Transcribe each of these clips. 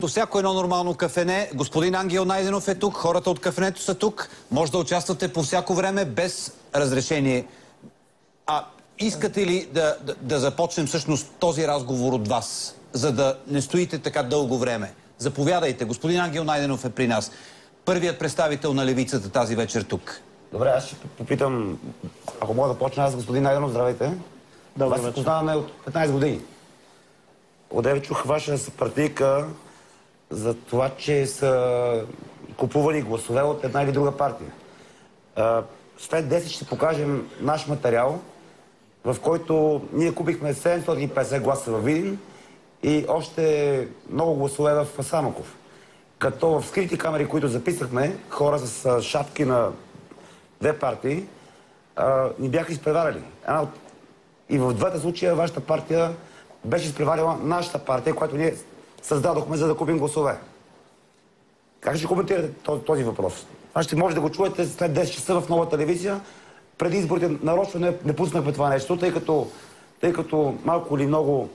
както всяко едно нормално кафене. Господин Ангел Найденов е тук, хората от кафенето са тук. Може да участвате по всяко време без разрешение. Искате ли да започнем всъщност този разговор от вас, за да не стоите така дълго време? Заповядайте. Господин Ангел Найденов е при нас. Първият представител на левицата тази вечер тук. Добре, аз ще попитам, ако мога да почна аз, господин Найденов, здравейте. Вас се познаваме от 15 години. Одеве чух ваша съпартийка за това, че са купувани гласове от една или друга партия. След 10 ще покажем наш материал, в който ние купихме 750 гласа във Видин и още много гласове в Самоков. Като в скрити камери, които записахме, хора с шапки на две партии, ни бяха изпреварили. И в двата случая вашата партия беше изпреварила нашата партия, която ние създадохме, за да купим гласове. Как ще коментирате този въпрос? Това ще може да го чуете след 10 часа в Нова телевизия. Преди изборите нарочно не пуснахме това нещо, тъй като малко или много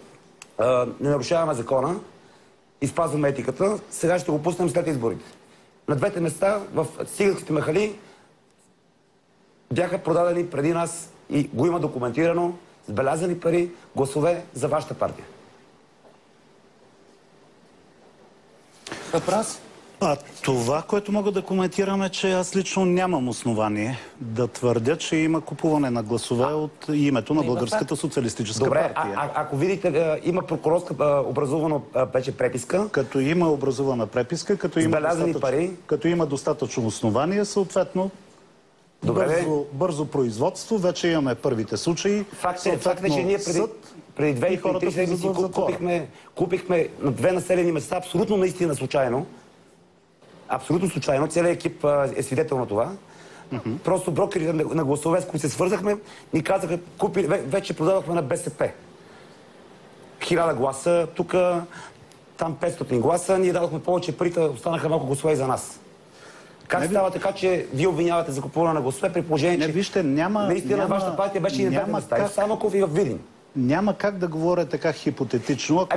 не нарушаваме закона и спазваме етиката. Сега ще го пуснем след изборите. На двете места в циганските махали бяха продадени преди нас и го има документирано с белязани пари гласове за вашата партия. Въпрос? Това, което мога да коментирам е, че аз лично нямам основание да твърдя, че има купуване на гласове от името на Българската социалистическа партия. Добре, ако видите, има прокурорска образувана вече преписка. Като има образувана преписка, като има достатъчно основание, съответно бързо производство, вече имаме първите случаи. Факт е, че ние преди 2 или 3 седмици купихме на две населени места абсолютно наистина случайно. Абсолютно случайно. Целият екип е свидетел на това. Просто брокерите на гласове, с които се свързахме, ни казаха, вече продавахме на БСП. 1000 гласа, тук, там 500 гласа, ние дадохме повече парите, останаха малко гласове и за нас. Как става така, че вие обвинявате за купуване на гласове, при положение, че наистина вашата партия беше и на двете места, и в Самоков и в Видин? Няма как да говоря така хипотетично. Ако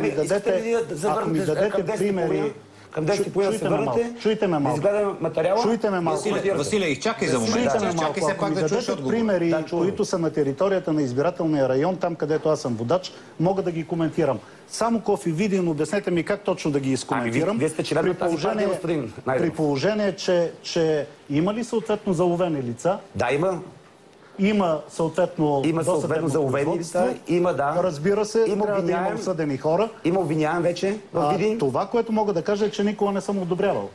ми дадете примери... Към 10:30 да се върнете, чуйте ме малко. Да изгледаме материала. Чуйте ме малко. Василе, изчакай за момент. Чакай се пак да чуеш отговор. Примери, които са на територията на избирателния район, там където аз съм водач, мога да ги коментирам. Самоков и Видин, обяснете ми как точно да ги изкоментирам. Вие сте член на тази партия, господин Найденов. При положение, че има ли съответно заловени лица? Да, има. Има съответно заловени лица, има, да. Разбира се, трябва да има осъдени хора. Има обвиняем вече в Видин. Това, което мога да кажа, е, че никога не съм одобрявал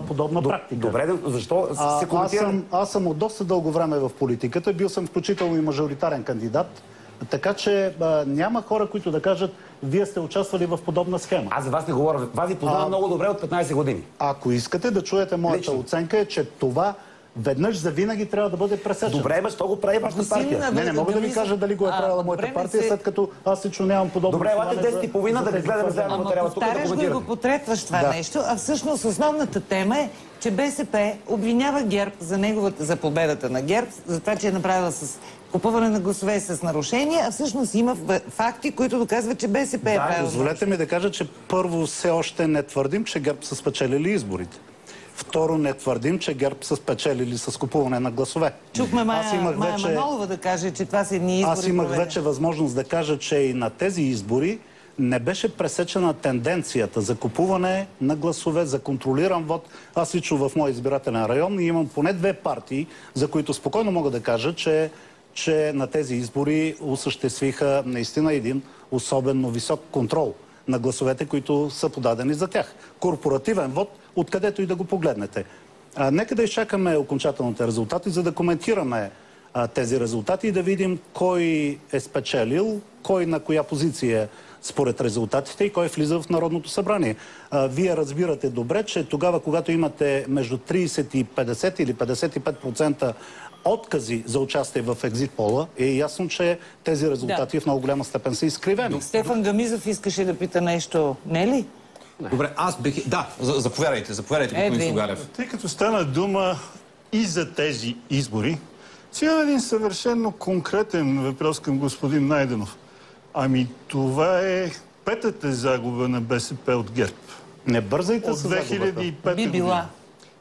подобна практика. Добре, защо се коментира? Аз съм от доста дълго време в политиката, бил съм включително и мажоритарен кандидат, така че няма хора, които да кажат, вие сте участвали в подобна схема. Аз за вас не говоря. Вас ви познавам много добре от 15 години. Ако искате да чуете моята оценка, е, че това веднъж за винаги трябва да бъде пресечено. Добре, ма, що го прави вашата партия? Не мога да ви кажа дали го е правила моята партия, след като аз лично нямам подобно. Добре, елате 10:30 да гледаме заедно материала. Повтаряш го и го потретваш това нещо, а всъщност основната тема е, че БСП обвинява ГЕРБ за победата на ГЕРБ, за това, че е направила с купуване на гласове с нарушения, а всъщност има факти, които доказват, че БСП е правила. Позволете ми да кажа, че първо все още не твърдим, че ГЕРБ са спечелили изборите. Второ, не твърдим, че ГЕРБ са спечелили с купуване на гласове. Чухме Мая Манолова да каже, че това са едни избори. Аз имах вече възможност да кажа, че и на тези избори не беше пресечена тенденцията за купуване на гласове, за контролиран вод. Аз лично в моя избирателен район имам поне две партии, за които спокойно мога да кажа, че на тези избори осъществиха наистина един особено висок контрол на гласовете, които са подадени за тях. Корпоративен вод, откъдето и да го погледнете. Нека да изчакаме окончателните резултати, за да коментираме тези резултати и да видим кой е спечелил, кой на коя позиция според резултатите и кой влиза в Народното събрание. Вие разбирате добре, че тогава, когато имате между 30 и 50 или 55% откази за участие в екзит пола, е ясно, че тези резултати в много голяма степен са изкривени. Стефан Гамизов искаше да пита нещо, не ли? Добре, заповядайте, господин Сугарев. Тъй като стана дума и за тези избори, сега има един съвършено конкретен въпрос към господин Найденов. Ами това е петата загуба на БСП от ГЕРБ. Не бързайте от с загубата. 2005 Би била. година.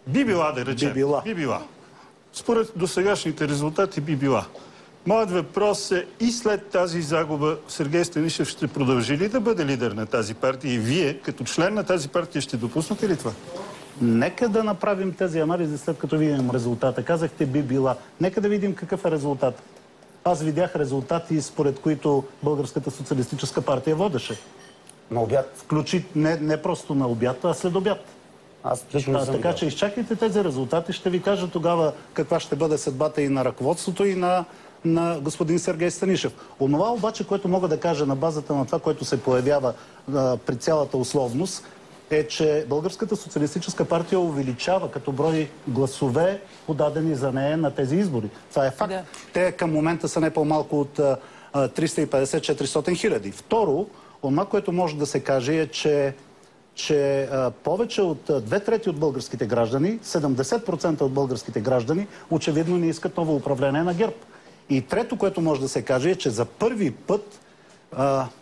Би била, да речем. Би била. Според досегашните резултати би била. Моят въпрос е и след тази загуба Сергей Станишев ще продължи ли да бъде лидер на тази партия и вие, като член на тази партия, ще допуснете ли това? Нека да направим тези анализи след като видим резултата. Казахте би била. Нека да видим какъв е резултат. Аз видях резултати, според които Българската социалистическа партия водеше. На обяд. Не просто на обяд, а след обяд. Аз лично не съм Така че изчакайте тези резултати. Ще ви кажа тогава каква ще бъде съдбата и на ръководството, и на господин Сергей Станишев. Онова обаче, което мога да кажа на базата на това, което се появява при цялата условност, е, че Българската социалистическа партия увеличава като брой гласове, подадени за нея на тези избори. Това е факт. Да. Те към момента са не по-малко от 350-400 хиляди. Второ, онова, което може да се каже е, че повече от 2/3 от българските граждани, 70% от българските граждани, очевидно не искат ново управление на ГЕРБ. И трето, което може да се каже, е, че за първи път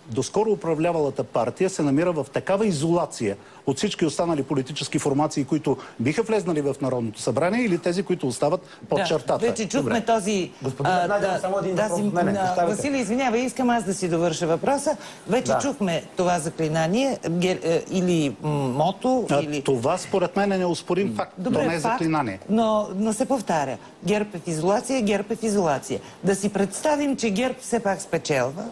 доскоро управлявалата партия се намира в такава изолация от всички останали политически формации, които биха влезнали в Народното събрание, или тези, които остават под чертата. Вече чухме този... Господин Найденов, само един въпрос от мене. Василий, извинявай, искам аз да си довърша въпроса. Вече чухме това заклинание или мото, или... Това според мен е неоспорим факт. Добре, то не е заклинание. Но се повтаря. ГЕРБ е в изолация, ГЕРБ е в изолация. Да си представим, че ГЕРБ все пак спечелва,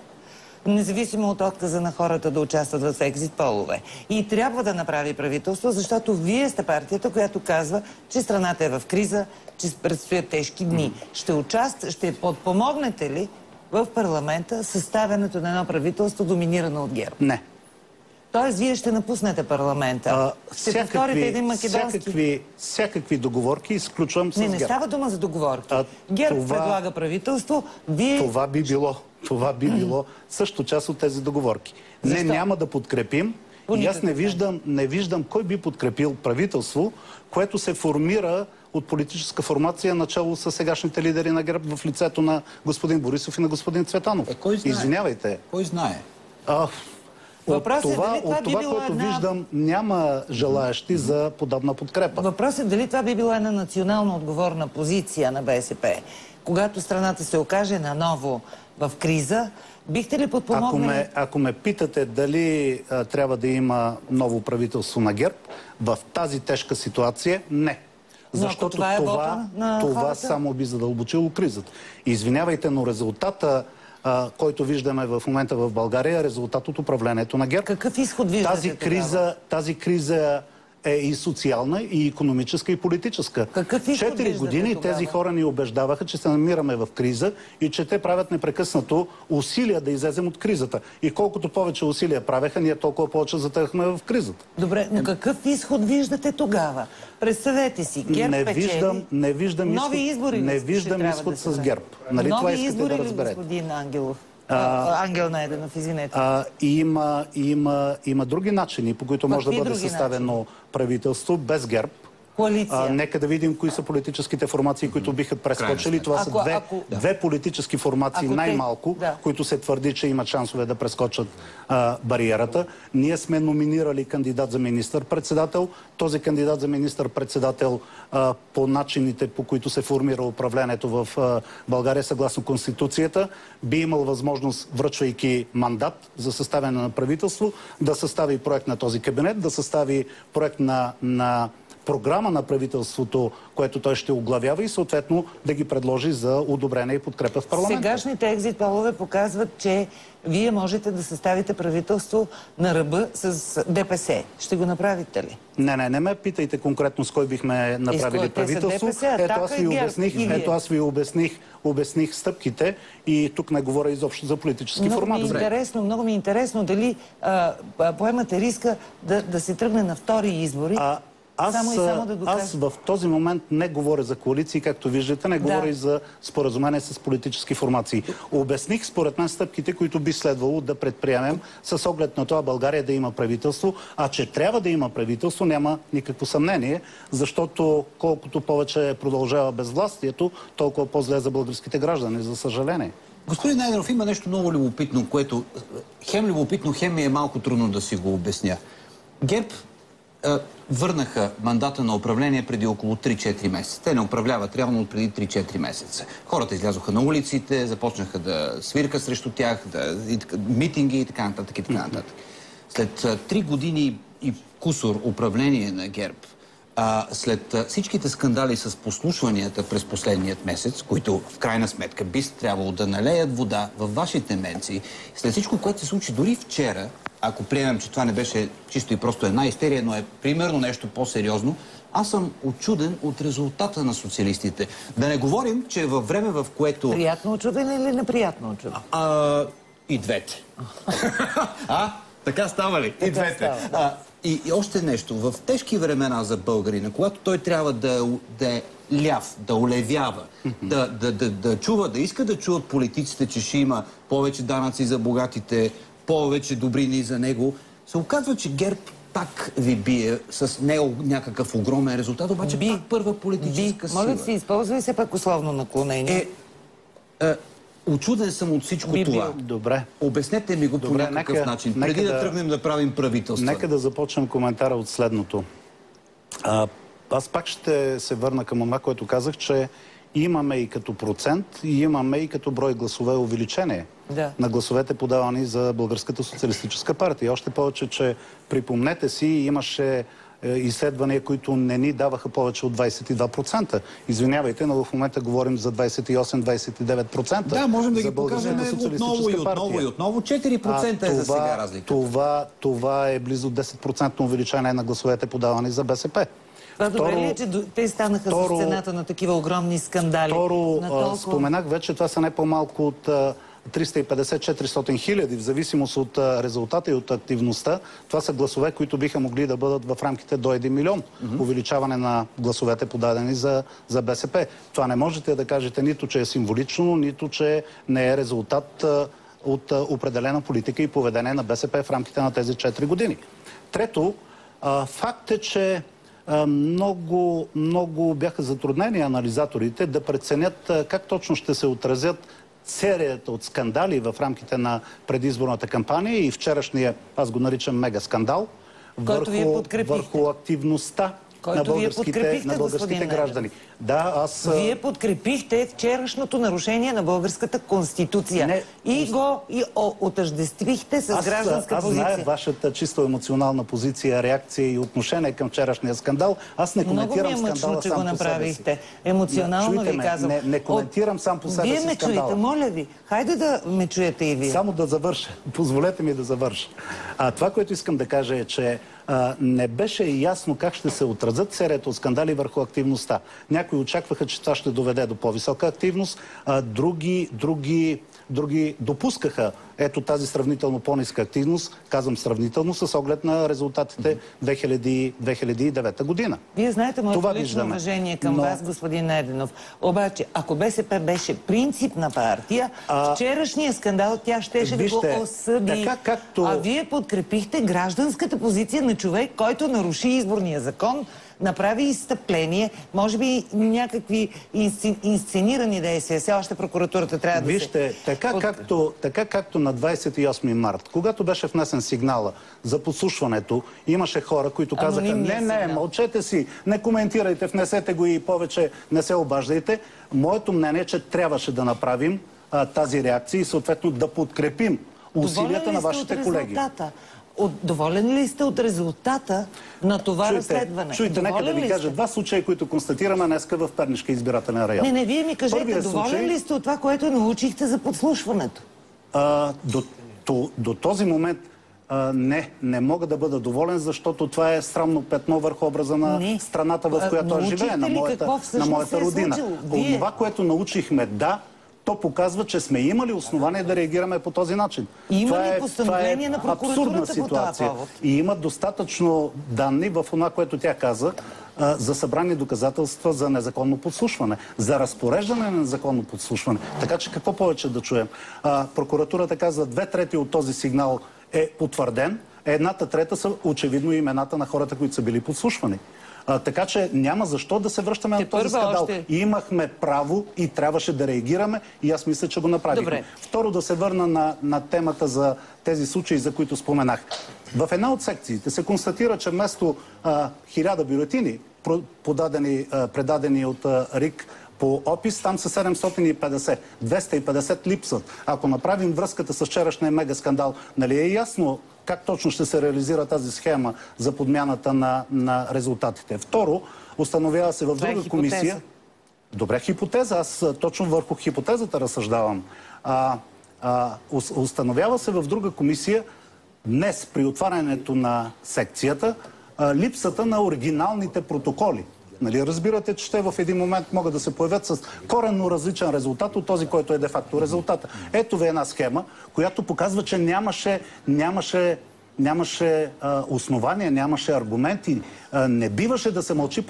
независимо от отказа на хората да участват в екзит полове. И трябва да направи правителство, защото вие сте партията, която казва, че страната е в криза, че предстоят тежки дни. Ще подпомогнете ли в парламента съставянето на едно правителство, доминирано от ГЕРБ? Не. Тоест, вие ще напуснете парламента. Ще повторите един македонски... Всякакви договорки изключвам с ГЕРБ. Не става дума за договорки. ГЕРБ предлага правителство, вие... Това би било също част от тези договорки. Защо? Не, няма да подкрепим. И аз не виждам кой би подкрепил правителство, което се формира от политическа формация начало с сегашните лидери на ГЕРБ в лицето на господин Борисов и на господин Цветанов. Кой знае? Извинявайте. Кой знае? От това, което виждам, няма желаящи за подобна подкрепа. Въпросът е дали това би била една национално отговорна позиция на БСП. Когато страната се окаже наново в криза, бихте ли подпомогнали... Ако ме питате дали трябва да има ново правителство на ГЕРБ в тази тежка ситуация, не. Защото това само би задълбочило кризата. Извинявайте, но резултата, който виждаме в момента в България, е резултат от управлението на ГЕРБ. Какъв изход виждате Тази криза е и социална, и икономическа, и политическа. 4 години тези хора ни убеждаваха, че се намираме в криза и че те правят непрекъснато усилия да излезем от кризата. И колкото повече усилия правеха, ние толкова повече затъхме в кризата. Добре, но какъв изход виждате тогава? Представете си, ГЕРБ печели. Не виждам нови избори. Не виждам изход с ГЕРБ. Нали това искате да разберете? Нови избори ли, господин Ангелов? Ангел Найденов, извинете. Има други начини, по които може да бъде съставено правителство без ГЕРБ. Коалиция. Нека да видим кои са политическите формации, които биха прескочили. Това са две политически формации най-малко, които се твърди, че имат шансове да прескочат бариерата. Ние сме номинирали кандидат за министър-председател. Този кандидат за министър-председател по начините, по които се формира управлението в България, съгласно Конституцията, би имал възможност, връчвайки мандат за съставяне на правителство, да състави проект на този кабинет, да състави проект на програма на правителството, което той ще оглавява и съответно да ги предложи за одобрение и подкрепа в парламента. Сегашните екзит полове показват, че вие можете да съставите правителство на ръба с ДПС. Ще го направите ли? Не ме питайте конкретно с кой бихме направили правителство. Ето аз ви обясних стъпките и тук не говоря изобщо за политически формат. Много ми е интересно дали поемате риска да се тръгне на втори избори. Аз в този момент не говоря за коалиции, както виждате, не говоря и за споразумение с политически формации. Обясних, според мен, стъпките, които би следвало да предприемем с оглед на това България да има правителство, а че трябва да има правителство, няма никакво съмнение, защото колкото повече продължава безвластието, толкова по-зле за българските граждани, за съжаление. Господин Найденов, има нещо много любопитно, което хем любопитно, хем ми е малко трудно да си го обясня. ГЕРБ върнаха мандата на управление преди около 3-4 месеца. Те не управляват реално от преди 3-4 месеца. Хората излязоха на улиците, започнаха да свирка срещу тях, митинги и така нататък и така нататък. След 3 години и кусор управление на ГЕРБ, след всичките скандали с послушванията през последният месец, които в крайна сметка би трябвало да налеят вода във вашите менци, след всичко, което се случи дори вчера, ако приемем, че това не беше чисто и просто една истерия, но е примерно нещо по-сериозно, аз съм учуден от резултата на социалистите. Да не говорим, че във време, в което... Приятно учуден или неприятно учуден? И двете. Така става ли? И двете. Става, да. И още нещо. В тежки времена за българина, когато той трябва да е ляв, да олевява, да чува, да иска да чуват политиците, че ще има повече данъци за богатите, повече добрини за него, се оказва, че ГЕРБ пак ви бие с някакъв огромен резултат, обаче пак първа политическа сила. Моля да се използва и все пак условно наклонение. Учуден съм от всичко това. Добре. Обяснете ми го по някакъв начин, преди да тръгнем да правим правителство. Нека да започнем коментара от следното. Аз пак ще се върна към това, което казах, че имаме и като процент, и имаме и като брой гласове увеличение на гласовете подавани за Българската социалистическа партия. Още повече, че припомнете си, имаше изследвания, които не ни даваха повече от 22%. Извинявайте, но в момента говорим за 28-29%. Да, можем да ги покажем отново и отново и отново. 4% е за сега разлика. Това е близо 10% увеличение на гласовете подавани за БСП. Това добре ли е, че те станаха с цената на такива огромни скандали? Споменах вече, това са не по-малко от 350-400 хиляди, в зависимост от резултата и от активността. Това са гласове, които биха могли да бъдат в рамките до 1 милион. Увеличаване на гласовете подадени за БСП. Това не можете да кажете нито, че е символично, нито, че не е резултат от определена политика и поведение на БСП в рамките на тези 4 години. Трето, факт е, че много бяха затруднени анализаторите да преценят как точно ще се отразят серията от скандали в рамките на предизборната кампания и вчерашния, аз го наричам мега скандал, върху активността на българските граждани. Вие подкрепихте вчерашното нарушение на българската конституция и го отъждествихте с гражданска позиция. Аз знае вашата чисто емоционална позиция, реакция и отношение към вчерашния скандал. Аз не коментирам скандала че сам го направихте. Емоционално ви казвам. Не коментирам сам по себе си скандала. Вие ме чуете, моля ви. Хайде да ме чуете и вие. Само да завърша. Позволете ми да завърша. Това, което искам да кажа е, че не беше ясно как ще се отразят серията от скандали върху активността. Някои очакваха, че това ще доведе до по-висока активност, други допускаха ето тази сравнително по-ниска активност, казвам сравнително, с оглед на резултатите 2009 година. Вие знаете моето лично уважение към вас, господин Найденов. Обаче, ако БСП беше принципна партия, вчерашния скандал тя щеше да го осъди. А вие подкрепихте гражданската позиция на човек, който наруши изборния закон, направи изстъпление, може би някакви инсценирани действия. Все още прокуратурата трябва да Вижте, така както на 28 март, когато беше внесен сигнала за подслушването, имаше хора, които казаха, не, мълчете си, не коментирайте, внесете го и повече не се обаждайте. Моето мнение е, че трябваше да направим тази реакция и съответно да подкрепим усилията на вашите колеги. Доволен ли сте от резултата на това разследване? Чуйте, нека да ви кажа два случая, които констатираме днеска в Пернишки избирателен район. Не, вие ми кажете, доволен ли сте от това, което научихте за подслушването? До този момент не мога да бъда доволен, защото това е срамно петно върху образа на страната, в която живее, на моята родина. От това, което научихме, то показва, че сме имали основание да реагираме по този начин. Има ли постановление на прокуратурата по този повод? И има достатъчно данни в това, което тя каза, за събрани доказателства за незаконно подслушване, за разпореждане на незаконно подслушване. Така че какво повече да чуем? Прокуратурата каза, 2/3 от този сигнал е потвърден. Едната трета са очевидно имената на хората, които са били подслушвани. Така че няма защо да се връщаме на този скандал. Имахме право и трябваше да реагираме и аз мисля, че го направихме. Второ, да се върна на темата за тези случаи, за които споменах. В една от секциите се констатира, че вместо 1000 бюлетини, предадени от РИК по опис, там са 750. 250 липсват. Ако направим връзката с вчерашния мега скандал, нали е ясно как точно ще се реализира тази схема за подмяната на резултатите? Второ, установява се в друга комисия... Добре, хипотеза. Аз точно върху хипотезата разсъждавам. Установява се в друга комисия днес при отварянето на секцията липсата на оригиналните протоколи. Нали, разбирате, че те в един момент могат да се появят с коренно различен резултат от този, който е де-факто резултата. Ето ви една схема, която показва, че нямаше основания, нямаше аргументи. Не биваше да се мълчи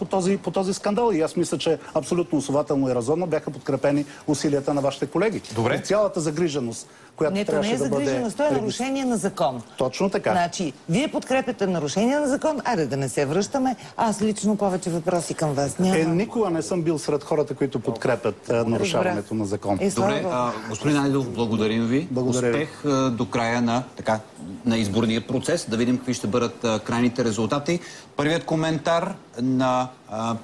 по този скандал. И аз мисля, че абсолютно основателно и разумно бяха подкрепени усилията на вашите колеги. Добре. Цялата загриженост, която трябваше да бъде... Не е загриженост, това е нарушение на закон. Точно така. Значи, вие подкрепяте нарушение на закон, айде да не се връщаме. Аз лично повече въпроси към вас нямам. Никога не съм бил сред хората, които подкрепят нарушаването на закон. Добре, господин Найденов, благодарим ви. Успех до края на изборния процес. Да видим какви ще бъдат крайните резултати. Първият коментар на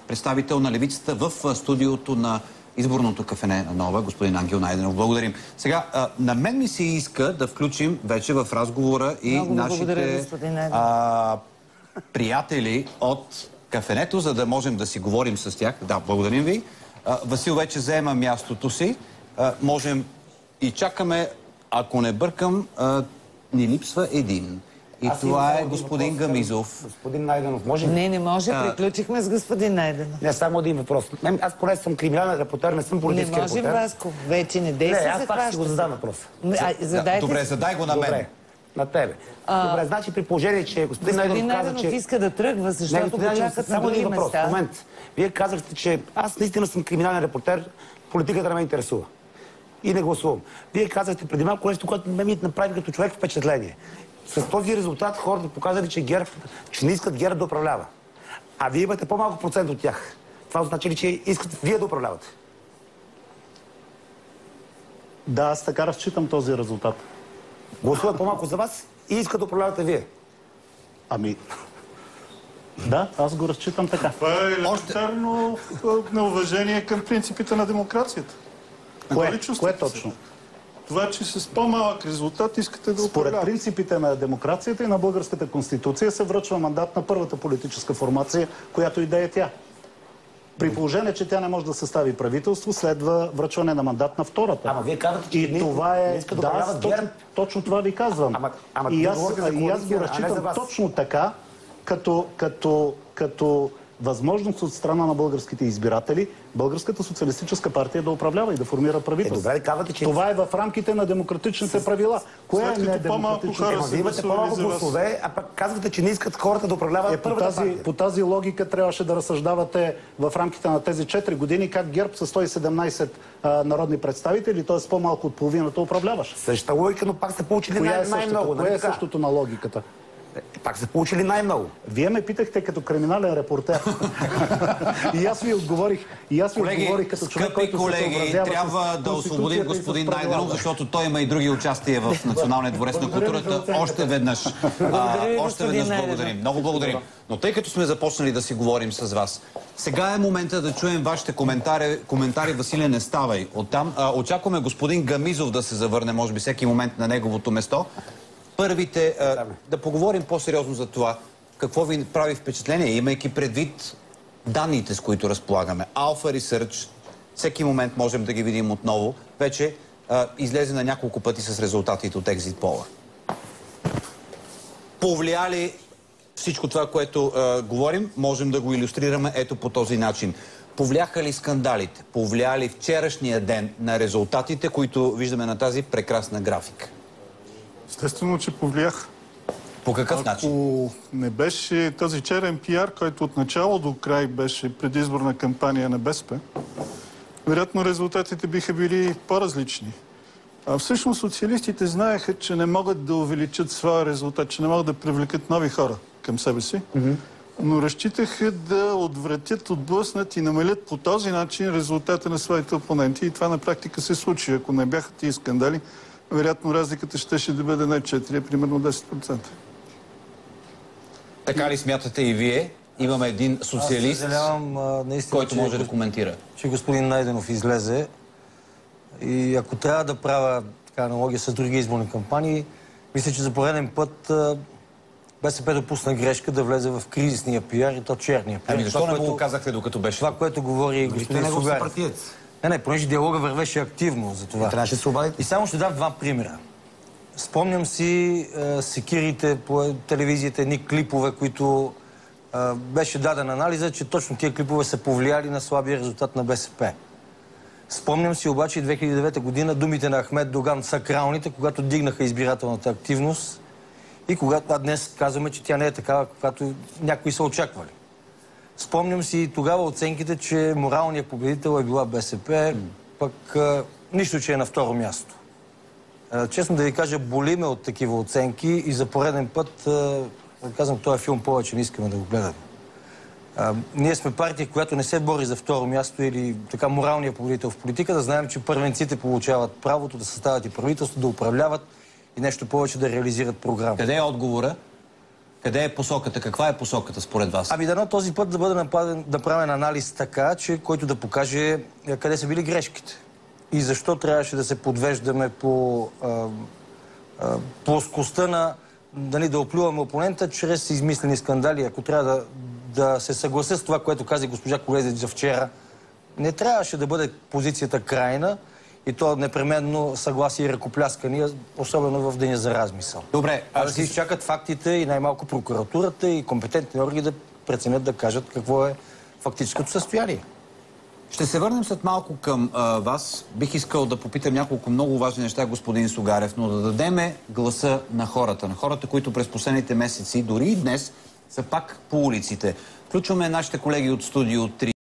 представител на левицата в студиото на изборното кафене на Нова, господин Ангел Найденов. Благодарим. Сега, на мен ми се иска да включим вече в разговора и нашите приятели от кафенето, за да можем да си говорим с тях. Да, благодарим ви. Васил вече заема мястото си. Можем и чакаме, ако не бъркам, ни липсва един. И това е господин Гамизов. Господин Найденов, може ли? Не може. Приключихме с господин Найденов. Не, само един въпрос. Аз поне съм криминален репортер, не съм политически репортер. Не може, Васко. Вече не действа. Аз пак си го задам въпроса. Добре, задай го на мен. Добре, на тебе. Добре, значи при положение, че господин Найденов каза, че... иска да тръгва, защото го чакат на други места. Момент. Вие казахте, че аз наистина съм криминален репортер, политиката не ме интересува. И не гласувам. Вие казахте преди малко нещо, което ми направи като човек впечатление. С този резултат хората показали, че не искат ГЕРБ да управлява. А вие имате по-малко процент от тях. Това означава ли, че искате вие да управлявате? Да, аз така разчитам този резултат. Гласуват по-малко за вас и искат да управлявате вие. Да, аз го разчитам така. Това е елементарно неуважение към принципите на демокрацията. Кое точно? Това, че с по-малък резултат искате да управлявате. Според принципите на демокрацията и на българската конституция се връчва мандат на първата политическа формация, която и да е тя. При положение, че тя не може да състави правителство, следва връчване на мандат на втората. Ама вие казвате, че и това е... точно това ви казвам. И аз го разчитам точно така, като възможност от страна на българските избиратели Българската социалистическа партия да управлява и да формира правителство. Това е в рамките на демократичните правила. Кое е недемократично? Вие имате по-малко гласове, а пък казвате, че не искат хората да управляват първата партия. По тази логика трябваше да разсъждавате в рамките на тези 4 години как ГЕРБ с 117 народни представители, т.е. по-малко от половината управляваше. Същата логика, но пак са получили най-много. Кое е същото на логиката? Пак са получили най-много. Вие ме питахте като криминален репортер. И аз ви отговорих. Като човек, който се съобразява. Трябва да освободим господин Найденов, защото той има и други участия в Националния дворец на културата. Още веднъж благодарим. Много благодарим. Но тъй като сме започнали да си говорим с вас, сега е момента да чуем вашите коментари. Василе, не ставай оттам. Очакваме господин Гамизов да се завърне, може би всеки момент на неговото место. Първите, да поговорим по-сериозно за това, какво ви прави впечатление, имайки предвид данните, с които разполагаме. Alpha Research, всеки момент можем да ги видим отново, вече излезе на няколко пъти с резултатите от Exit Poll. Повлияли всичко това, което говорим, можем да го илюстрираме ето по този начин. Повлияха ли скандалите? Повлияли вчерашния ден на резултатите, които виждаме на тази прекрасна графика? Естествено, че повлиях. По какъв начин? Ако не беше този черен пиар, който от начало до край беше предизборна кампания на БСП, вероятно резултатите биха били по-различни. А всъщност социалистите знаеха, че не могат да увеличат своя резултат, че не могат да привлекат нови хора към себе си, но разчитаха да отвратят, отблъснат и намалят по този начин резултата на своите опоненти. И това на практика се случи. Ако не бяха тия скандали, вероятно разликата щеше да бъде не 4, а примерно 10%. Така ли смятате и вие? Имаме един социалист, който може да коментира. Че господин Найденов излезе и ако трябва да правя аналогия с други изборни кампании, мисля, че за пореден път БСП допусна грешка да влезе в кризисния пиар и то черния пиар. Ами защо не го казахте докато беше? Това, което говори господин Сугарев. Не, понеже диалога вървеше активно за това. Трябваше да се обадите. И само ще дам два примера. Спомням си секирите по телевизията, едни клипове, които беше даден анализа, че точно тия клипове са повлияли на слабия резултат на БСП. Спомням си обаче и 2009 година думите на Ахмед Доган сакралните, когато дигнаха избирателната активност и когато днес казваме, че тя не е такава, каквато някои са очаквали. Спомням си и тогава оценките, че моралният победител е била БСП, пък нищо, че е на второ място. Честно да ви кажа, боли ме от такива оценки и за пореден път, казвам, този филм повече не искаме да го гледаме. Ние сме партия, която не се бори за второ място или така моралния победител в политика, да знаем, че първенците получават правото да съставят и правителство, да управляват и нещо повече да реализират програма. Къде е отговора? Къде е посоката? Каква е посоката според вас? Ами дано този път да бъде направен анализ така, че който да покаже къде са били грешките. И защо трябваше да се подвеждаме по плоскостта на да оплюваме опонента чрез измислени скандали. Ако трябва да се съглася с това, което каза госпожа Колезица вчера, не трябваше да бъде позицията крайна и то непременно съгласие и ръкопляскания, особено в деня за размисъл. Добре, да се изчакат фактите и най-малко прокуратурата и компетентни органи да преценят да кажат какво е фактическото състояние. Ще се върнем след малко към вас. Бих искал да попитам няколко много важни неща, господин Сугарев, но да дадеме гласа на хората, които през последните месеци, дори и днес, са пак по улиците. Включваме нашите колеги от студио 3.